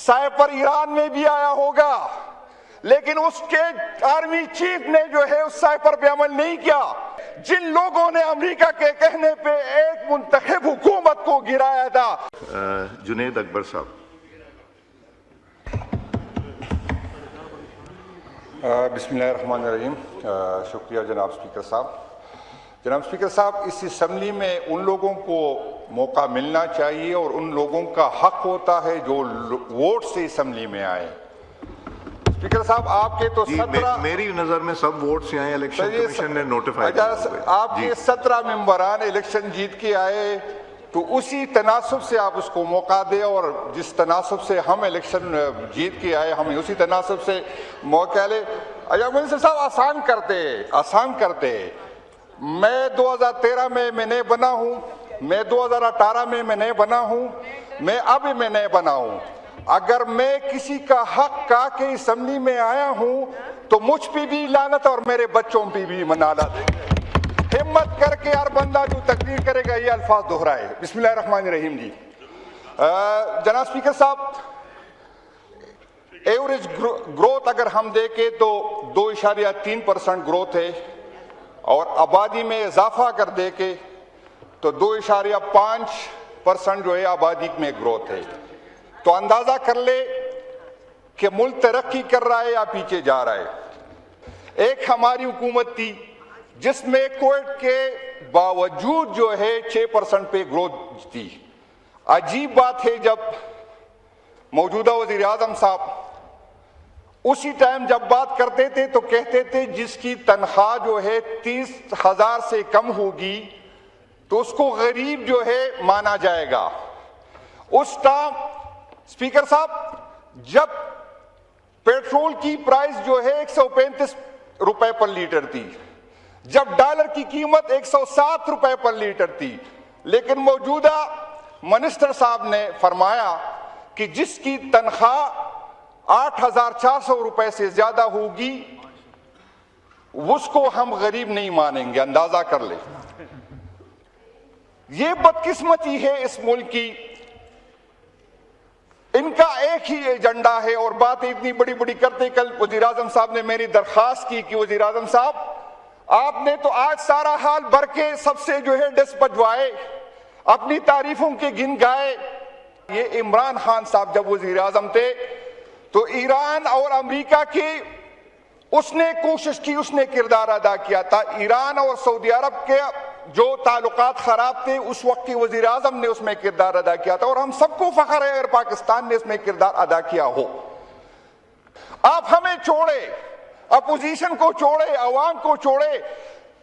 سائپر ایران میں بھی آیا ہوگا، لیکن اس کے آرمی چیف نے جو ہے اس سائپر پہ عمل نہیں کیا۔ جن لوگوں نے امریکہ کے کہنے پہ ایک منتخب حکومت کو گرایا تھا۔ جنید اکبر صاحب۔ بسم اللہ الرحمن الرحیم۔ شکریہ جناب اسپیکر صاحب۔ جناب اسپیکر صاحب، اس اسمبلی میں ان لوگوں کو موقع ملنا چاہیے اور ان لوگوں کا حق ہوتا ہے جو ووٹ سے اسمبلی میں آئے۔ اسپیکر صاحب، آپ کے تو 17 میری نظر میں سب ووٹ سے آئے، الیکشن کمیشن نے نوٹیفائی کیا۔ آپ کے 17 ممبران الیکشن جیت کے آئے، تو اسی تناسب سے آپ اس کو موقع دیں، اور جس تناسب سے ہم الیکشن جیت کے آئے ہمیں اسی تناسب سے موقع لے۔ منسٹر صاحب، آسان کرتے میں 2013 میں نئے بنا ہوں، میں 2018 میں نئے بنا ہوں، میں اب میں نئے بنا ہوں۔ اگر میں کسی کا حق کا کے اسمبلی میں آیا ہوں تو مجھ پہ بھی لعنت اور میرے بچوں پہ بھی لعنت۔ ہمت کر کے ہر بندہ جو تقریر کرے گا یہ الفاظ دہرائے۔ بسم اللہ الرحمن الرحیم۔ جی جناب اسپیکر صاحب، ایوریج گروتھ اگر ہم دیکھیں تو 2.3% گروتھ ہے، اور آبادی میں اضافہ اگر دیکھیں تو 2.5% جو ہے آبادی میں گروتھ ہے۔ تو اندازہ کر لے کہ ملک ترقی کر رہا ہے یا پیچھے جا رہا ہے۔ ایک ہماری حکومت تھی جس میں کووڈ کے باوجود جو ہے 6% پہ گروتھ تھی۔ عجیب بات ہے، جب موجودہ وزیر اعظم صاحب اسی ٹائم جب بات کرتے تھے تو کہتے تھے جس کی تنخواہ جو ہے 30,000 سے کم ہوگی تو اس کو غریب جو ہے مانا جائے گا۔ اس ٹائم اسپیکر صاحب جب پیٹرول کی پرائس جو ہے 135 روپے پر لیٹر تھی، جب ڈالر کی قیمت 107 روپے پر لیٹر تھی، لیکن موجودہ منسٹر صاحب نے فرمایا کہ جس کی تنخواہ 8,400 روپے سے زیادہ ہوگی اس کو ہم غریب نہیں مانیں گے۔ اندازہ کر لیں، یہ بدقسمتی ہے اس ملک کی۔ ان کا ایک ہی ایجنڈا ہے اور باتیں اتنی بڑی بڑی کرتے۔ کل وزیر اعظم صاحب نے میری درخواست کی کہ وزیر اعظم صاحب آپ نے تو آج سارا حال بھر کے سب سے جو ہے ڈس بجوائے، اپنی تعریفوں کے گن گائے۔ یہ عمران خان صاحب جب وزیر اعظم تھے تو ایران اور امریکہ کی اس نے کوشش کی، اس نے کردار ادا کیا تھا۔ ایران اور سعودی عرب کے جو تعلقات خراب تھے اس وقت کے وزیر اعظم نے اس میں کردار ادا کیا تھا، اور ہم سب کو فخر ہے اگر پاکستان نے اس میں کردار ادا کیا ہو۔ آپ ہمیں چھوڑے، اپوزیشن کو چھوڑے، عوام کو چھوڑے،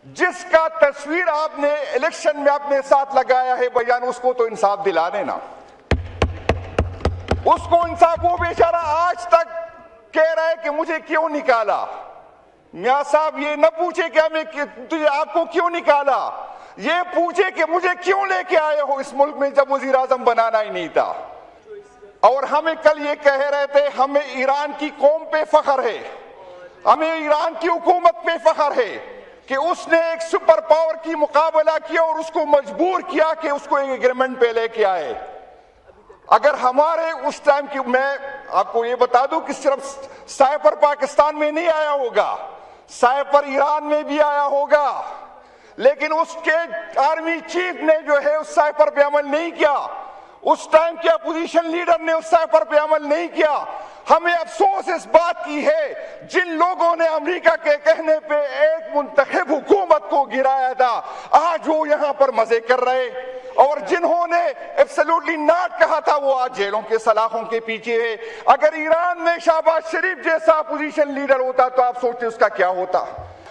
جس کا تصویر آپ نے الیکشن میں اپنے ساتھ لگایا ہے بیان، اس کو تو انصاف دلا دینا۔ اس کو انصاف، وہ بیچارہ آج تک کہہ رہا ہے کہ مجھے کیوں نکالا۔ میاں صاحب یہ نہ پوچھے کہ ہمیں تجھے آپ کو کیوں نکالا، یہ پوچھے کہ مجھے کیوں لے کے آئے ہو اس ملک میں جب وزیر اعظم بنانا ہی نہیں تھا۔ اور ہمیں کل یہ کہہ رہے تھے ہمیں ایران کی قوم پہ فخر ہے، ہمیں ایران کی حکومت پہ فخر ہے کہ اس نے ایک سپر پاور کی مقابلہ کیا اور اس کو مجبور کیا کہ اس کو ایک ایگریمنٹ پہ لے کے آئے۔ اگر ہمارے اس ٹائم کی، میں آپ کو یہ بتا دوں کہ صرف سائپر پاکستان میں نہیں آیا ہوگا، سائپر ایران میں بھی آیا ہوگا، لیکن اس کے آرمی چیف نے جو ہے اس سائپر پہ عمل نہیں کیا، اس ٹائم کے اپوزیشن لیڈر نے اس سائپر پہ عمل نہیں کیا۔ ہمیں افسوس اس بات کی ہے جن لوگوں نے امریکہ کے کہنے پہ ایک منتخب حکومت کو گرایا تھا، آج وہ یہاں پر مزے کر رہے، اور جنہوں نے ایبسلیوٹلی ناٹ کہا تھا وہ آج جیلوں کے سلاخوں کے پیچھے ہے۔ اگر ایران میں شہباز شریف جیسا اپوزیشن لیڈر ہوتا تو آپ سوچتے اس کا کیا ہوتا۔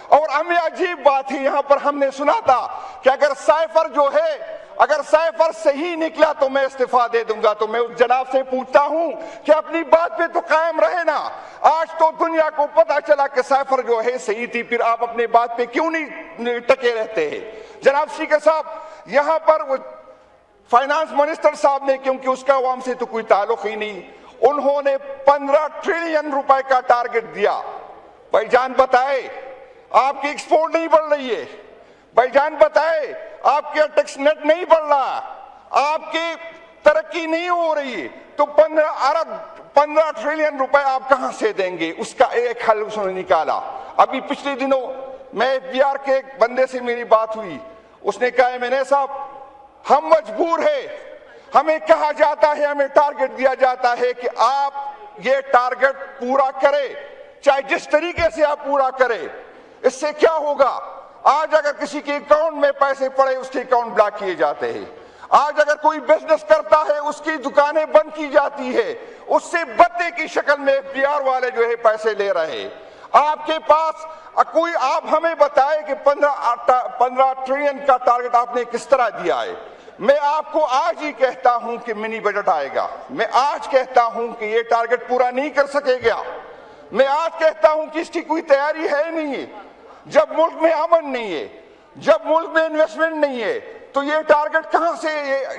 اور ہمیں عجیب بات ہے، یہاں پر ہم نے سنا تھا کہ اگر سائفر جو ہے، اگر سائفر صحیح نکلا تو میں استعفیٰ دے دوں گا۔ تو میں اس جناب سے پوچھتا ہوں کہ اپنی بات پہ تو قائم رہے نا۔ آج تو دنیا کو پتا چلا کہ سائفر جو ہے صحیح تھی، پھر آپ اپنے بات پہ کیوں نہیں ٹکے رہتے ہیں؟ جناب اسپیکر صاحب، یہاں پر فائنانس منسٹر صاحب نے، کیونکہ اس کا عوام سے تو کوئی تعلق ہی نہیں، انہوں نے 15 ٹریلین روپے کا ٹارگٹ دیا۔ بھائی جان بتائے آپ کی ایکسپورٹ نہیں بڑھ رہی ہے، بھائی جان بتائے آپ کے ٹیکس نیٹ نہیں بڑھ رہا، آپ کی ترقی نہیں ہو رہی ہے تو 15 ٹریلین روپے آپ کہاں سے دیں گے؟ اس کا ایک حل اس نے نکالا. ابھی پچھلے دنوں میں FBR کے ایک بندے سے میری بات ہوئی, اس نے کہا MNA صاحب ہم مجبور ہیں, ہمیں کہا جاتا ہے, ہمیں ٹارگٹ دیا جاتا ہے کہ آپ یہ ٹارگٹ پورا کرے, چاہے جس طریقے سے آپ پورا کرے. اس سے کیا ہوگا؟ آج اگر کسی کے اکاؤنٹ میں پیسے پڑے اس کے اکاؤنٹ بلاک کیے جاتے ہیں. آج اگر کوئی بزنس کرتا ہے اس کی دکانیں بند کی جاتی ہے, اس سے بدلے کی شکل میں FBR والے جو ہے پیسے لے رہے. آپ کے پاس کوئی, آپ ہمیں بتائے کہ 15 ٹریلین کا ٹارگٹ آپ نے کس طرح دیا ہے. میں آپ کو آج ہی کہتا ہوں کہ منی بجٹ آئے گا. میں آج کہتا ہوں کہ یہ ٹارگٹ پورا نہیں کر سکے گا. میں آج کہتا ہوں کہ اس کی کوئی تیاری ہے نہیں ہے. جب ملک میں امن نہیں ہے, جب ملک میں انویسٹمنٹ نہیں ہے, تو یہ ٹارگٹ کہاں سے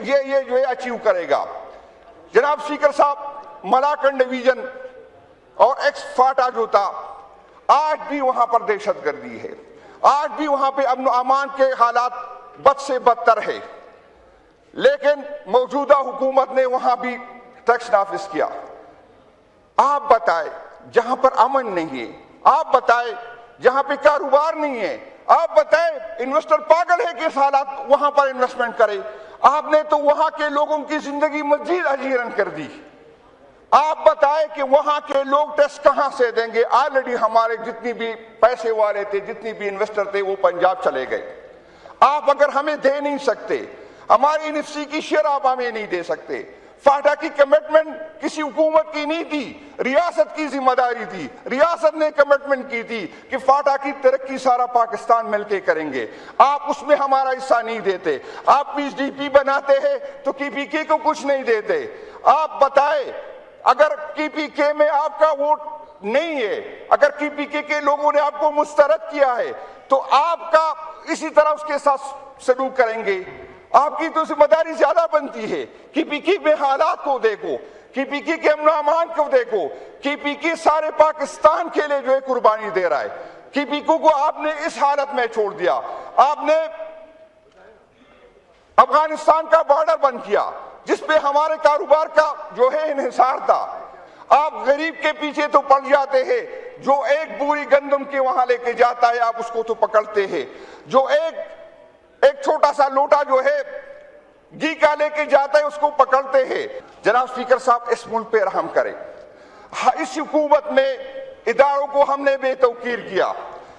یہ جو ہے اچیو کرے گا؟ جناب اسپیکر صاحب, ملاکنڈ ڈویژن اور ایکس فاٹا جو تھا, آج بھی وہاں پر دہشت گردی ہے, آج بھی وہاں پہ امن و امان کے حالات بد سے بدتر ہے. لیکن موجودہ حکومت نے وہاں بھی ٹیکس نافذ کیا. آپ بتائیں جہاں پر امن نہیں ہے, آپ بتائیں جہاں پہ کاروبار نہیں ہے, آپ بتائیں انویسٹر پاگل ہے کہ اس حالات وہاں پر انویسٹمنٹ کرے. آپ نے تو وہاں کے لوگوں کی زندگی مزید حیران کر دی. آپ بتائیں کہ وہاں کے لوگ ٹیکس کہاں سے دیں گے؟ آلریڈی ہمارے جتنی بھی پیسے والے تھے, جتنی بھی انویسٹر تھے, وہ پنجاب چلے گئے. آپ اگر ہمیں دے نہیں سکتے, ہماری NFC کی شیئر آپ ہمیں نہیں دے سکتے. فاٹا کی کمٹمنٹ کسی حکومت کی نہیں تھی, ریاست کی ذمہ داری تھی. ریاست نے کمٹمنٹ کی تھی کہ فاٹا کی ترقی سارا پاکستان مل کے کریں گے. آپ اس میں ہمارا حصہ نہیں دیتے. آپ PDP بناتے ہیں تو KPK کو کچھ نہیں دیتے. آپ بتائیں اگر KPK میں آپ کا ووٹ نہیں ہے, اگر KPK کے لوگوں نے آپ کو مسترد کیا ہے, تو آپ کا اسی طرح اس کے ساتھ سلوک کریں گے. آپ کی تو ذمہ داری زیادہ بنتی ہے. KPK میں حالات کو دیکھو, KPK کے امن و امان کو دیکھو. KPK سارے پاکستان کے لیے جو ہے قربانی دے رہا ہے. KPK کو آپ نے اس حالت میں چھوڑ دیا. آپ نے افغانستان کا بارڈر بند کیا جس پہ ہمارے کاروبار کا جو ہے انحصار تھا. آپ غریب کے پیچھے تو پڑ جاتے ہیں, جو ایک بوری گندم کے وہاں لے کے جاتا ہے آپ اس کو تو پکڑتے ہیں, جو ایک چھوٹا سا لوٹا جو ہے گھی کا لے کے جاتا ہے اس کو پکڑتے ہیں. جناب اسپیکر صاحب, اس ملک پہ رحم کریں. اس حکومت میں اداروں کو ہم نے بے توقیر کیا,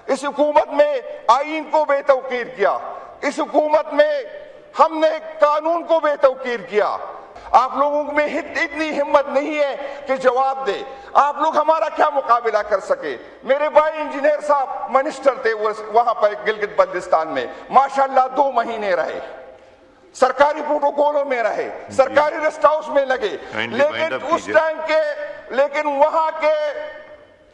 اس حکومت میں آئین کو بے توقیر کیا, اس حکومت میں ہم نے قانون کو بے توقیر کیا. آپ لوگوں میں اتنی ہمت نہیں ہے کہ جواب دے. آپ لوگ ہمارا کیا مقابلہ کر سکے؟ میرے بھائی انجینئر صاحب منسٹر تھے وہاں پر گلگت بلتستان میں, ماشاءاللہ 2 مہینے رہے, سرکاری پروٹوکولوں میں رہے, سرکاری ریسٹ ہاؤس میں لگے. لیکن اس ٹائم لیکن وہاں کے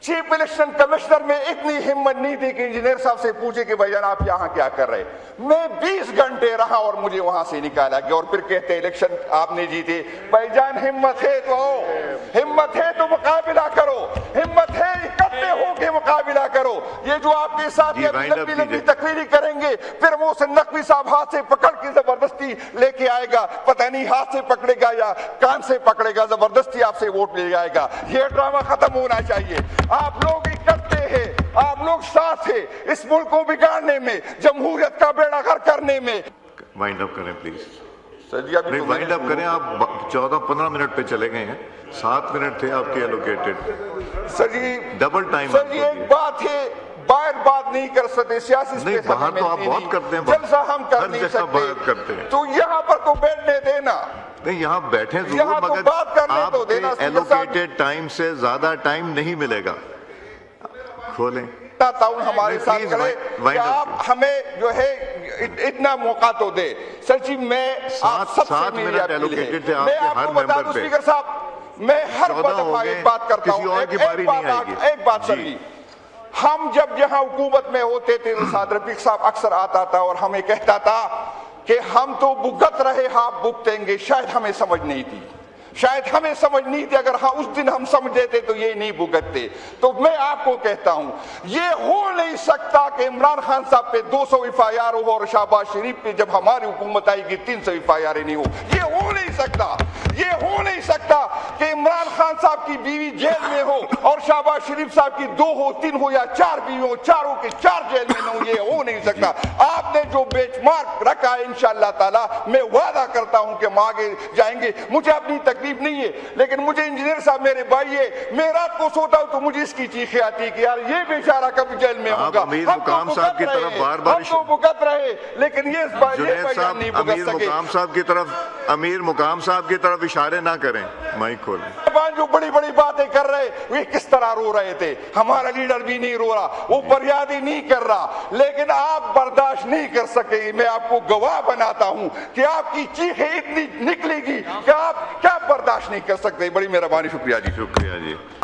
چیف الیکشن کمشنر میں اتنی ہمت نہیں تھی کہ انجینئر صاحب سے پوچھے کہ بھائی جان آپ یہاں کیا کر رہے. میں 20 گھنٹے رہا اور مجھے وہاں سے نکالا گیا, اور پھر کہتے الیکشن آپ نے جیتے. بھائی جان ہمت ہے تو آؤ, ہمت ہے تو مقابلہ کرو, ہمت ہے اکٹھے ہو کے مقابلہ کرو. یہ جو آپ کے ساتھ لمبی لمبی تقریری کریں گے, پھر محسن نقوی صاحب ہاتھ سے پکڑ کے زبردستی لے کے آئے گا, پتہ نہیں ہاتھ سے پکڑے گا یا کان سے پکڑے گا, زبردستی آپ سے ووٹ لے جائے گا. یہ ڈرامہ ختم ہونا چاہیے. آپ لوگ اکٹھے ہیں, آپ لوگ ساتھ ہیں اس ملک کو بگاڑنے میں, جمہوریت کا بیڑا غرق کرنے میں. وائنڈ اپ کریں پلیز. سر جی ابھی وائنڈ اپ کریں. آپ 14-15 منٹ پہ چلے گئے ہیں, 7 منٹ تھے آپ کے ایلوکیٹڈ. سر جی ڈبل ٹائم. سر جی ایک بات ہے, باہر بات نہیں کر سکتے, سیاسی نہیں, باہر تو آپ بہت کرتے ہیں, جلسہ ہم کر نہیں سکتے, تو یہاں پر تو بیٹھنے دینا. نہیں, یہاں بیٹھیں ضرور, مگر آپ کے ایلوکیٹڈ ٹائم سے زیادہ ٹائم نہیں ملے گا. کھولیں تعاون ہمارے ساتھ کرے کہ آپ ہمیں جو ہے اتنا موقع تو دے. سر جی میں آپ سب سے میری اپیل ہے, میں آپ کو بتا دوں اسپیکر صاحب, میں ہر دفعہ ایک بات کرتا ہوں, ایک بات سر جی, ہم جب یہاں حکومت میں ہوتے تھے تو سعد رفیق صاحب اکثر آتا تھا اور ہمیں کہتا تھا کہ ہم تو بھگت رہے, آپ بھگتیں گے. شاید ہمیں سمجھ نہیں تھی, شاید ہمیں سمجھ نہیں تھی, اگر ہاں اس دن ہم سمجھ لیتے تو یہ نہیں بھگتتے. تو میں آپ کو کہتا ہوں یہ ہو نہیں سکتا کہ عمران خان صاحب پہ 200 FIR ہو اور شہباز شریف پہ جب ہماری حکومت آئے گی 300 FIR نہیں ہو. یہ ہو نہیں سکتا. یہ ہو نہیں سکتا کہ عمران خان صاحب کی بیوی جیل میں ہو اور شہباز شریف صاحب کی 2 ہو 3 ہو یا 4 بیوی ہو, چاروں کے 4 جیل میں نہ ہو. یہ ہو نہیں سکتا. آپ نے جو بیچ مارک رکھا ہے انشاءاللہ تعالی میں وعدہ کرتا ہوں کہ ہم آگے جائیں گے. مجھے اپنی تکلیف نہیں ہے, لیکن مجھے انجینئر صاحب میرے بھائی ہے, میں رات کو سوتا ہوں تو مجھے اس کی چیخیں آتی ہے کہ یار یہ بیچارہ کب جیل میں ہوگا. امیر مقام صاحب کی طرف بار بار ہم تو بھگت رہے, لیکن یہ جنید صاحب امیر مقام صاحب کی طرف امیر مقام صاحب کی طرف اشارے نہ کریں. مائک کھولیں. جو بڑی بڑی باتیں کر رہے وہ کس طرح رو رہے تھے. ہمارا لیڈر بھی نہیں رو رہا, وہ فریادی نہیں کر رہا, لیکن آپ برداشت نہیں کر سکے. میں آپ کو گواہ بناتا ہوں کہ آپ کی چیخیں اتنی نکلے گی کہ آپ کیا برداشت نہیں کر سکتے. بڑی مہربانی, شکریہ جی. شکریہ جی.